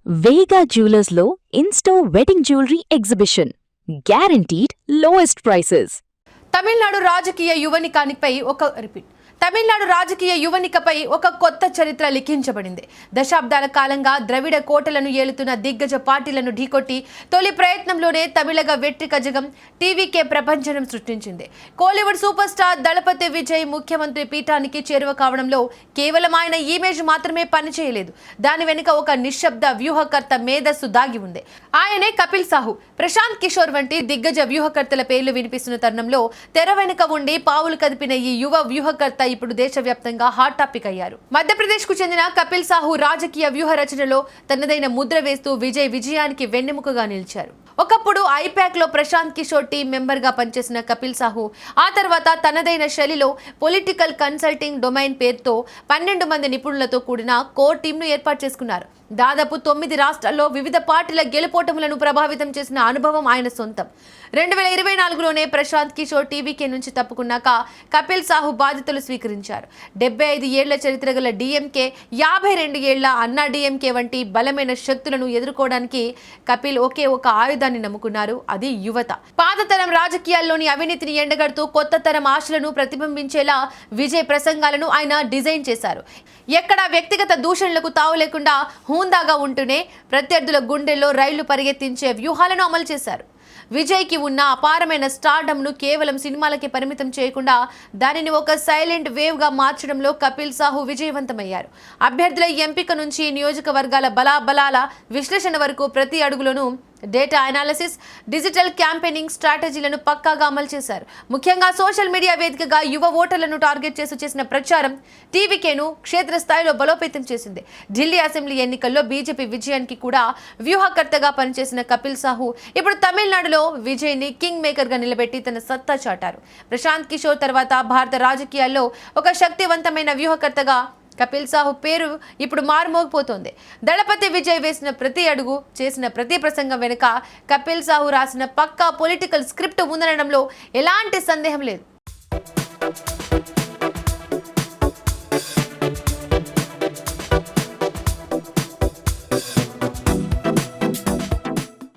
వేగా జ్యువెలర్స్లో in-store wedding jewellery exhibition. Guaranteed lowest prices. Tamil Nadu రాజకీయ యువనికపై ఒక కొత్త చరిత్ర లిఖించబడింది. దశాబ్దాల కాలంగా ద్రవిడ కోటలను ఏలుతున్న దిగ్గజ పార్టీలను ఢీకొట్టి తొలి ప్రయత్నంలోనే తమిళగ వెట్రి కజగం టీవీకే ప్రపంచం సృష్టించింది. కోలీవుడ్ సూపర్ స్టార్ దళపతి విజయ్ ముఖ్యమంత్రి పీఠానికి చేరువ కావడంలో కేవలం ఆయన ఇమేజ్ మాత్రమే పనిచేయలేదు. దాని వెనుక ఒక నిశ్శబ్ద వ్యూహకర్త మేధస్సు దాగి ఉంది. ఆయనే కపిల్ సాహు. ప్రశాంత్ కిషోర్ వంటి దిగ్గజ వ్యూహకర్తల పేర్లు వినిపిస్తున్న తరుణంలో తెర వెనుక ఉండి పావులు కదిపిన ఈ యువ వ్యూహకర్త ఇప్పుడు దేశవ్యాప్తంగా హాట్ టాపిక్ అయ్యారు. మధ్యప్రదేశ్ కు చెందిన కపిల్ సాహు రాజకీయ వ్యూహ రచనలో తనదైన ముద్ర వేస్తూ విజయానికి వెన్నెముకగా నిలిచారు. ఒకప్పుడు ఐపాక్ లో ప్రశాంత్ కిషోర్ టీం మెంబర్ గా పనిచేసిన కపిల్ సాహు ఆ తర్వాత తనదైన శైలిలో పొలిటికల్ కన్సల్టింగ్ డొమైన్ పేరుతో 12 మంది నిపుణులతో కూడిన కోర్ టీంను ఏర్పాటు చేసుకున్నారు. దాదాపు 9 రాష్ట్రాల్లో వివిధ పార్టీల గెలుపోటములను ప్రభావితం చేసిన అనుభవం ఆయన సొంతం. 2024లోనే ప్రశాంత్ కిషోర్ టీవీకే నుంచి తప్పుకున్నాక కపిల్ సాహు బాధ్యతలు స్వీకరించారు. 75 ఏళ్ల చరిత్ర గల డిఎంకే, 52 ఏళ్ల అన్నా డిఎంకే వంటి బలమైన శక్తులను ఎదుర్కోవడానికి కపిల్ ఒకే ఒక ఆయుధాన్ని నమ్ముకున్నారు. అది యువత. పాతతరం రాజకీయాల్లోని అవినీతిని ఎండగడుతూ కొత్త తరం ఆశలను ప్రతిబింబించేలా విజయ్ ప్రసంగాలను ఆయన డిజైన్ చేశారు. ఎక్కడా వ్యక్తిగత దూషణలకు తావు లేకుండా హుందాగా ఉంటూనే ప్రత్యర్థుల గుండెల్లో రైళ్లు పరిగెత్తించే వ్యూహాలను అమలు చేశారు. విజయ్కి ఉన్న అపారమైన స్టార్డమ్ను కేవలం సినిమాలకే పరిమితం చేయకుండా దానిని ఒక సైలెంట్ వేవ్గా మార్చడంలో కపిల్ సాహు విజయవంతమయ్యారు. అభ్యర్థుల ఎంపిక నుంచి నియోజకవర్గాల బలాబలాల విశ్లేషణ వరకు ప్రతి అడుగులోనూ డేటా అనాలిసిస్, డిజిటల్ క్యాంపెయినింగ్ స్ట్రాటజీలను పక్కాగా అమలు చేశారు. ముఖ్యంగా సోషల్ మీడియా వేదికగా యువ ఓటర్లను టార్గెట్ చేసిన ప్రచారం టీవీకేను క్షేత్రస్థాయిలో బలోపేతం చేసింది. ఢిల్లీ అసెంబ్లీ ఎన్నికల్లో బీజేపీ విజయానికి కూడా వ్యూహకర్తగా పనిచేసిన కపిల్ సాహు ఇప్పుడు తమిళనాడులో విజయ్ని కింగ్ మేకర్గా నిలబెట్టి తన సత్తా చాటారు. ప్రశాంత్ కిషోర్ తర్వాత భారత రాజకీయాల్లో ఒక శక్తివంతమైన వ్యూహకర్తగా కపిల్ సాహు పేరు ఇప్పుడు మారుమోగిపోతోంది. దళపతి విజయ్ వేసిన ప్రతి అడుగు, చేసిన ప్రతి ప్రసంగం వెనుక కపిల్ సాహు రాసిన పక్కా పొలిటికల్ స్క్రిప్ట్ ఉందనడంలో ఎలాంటి సందేహం లేదు.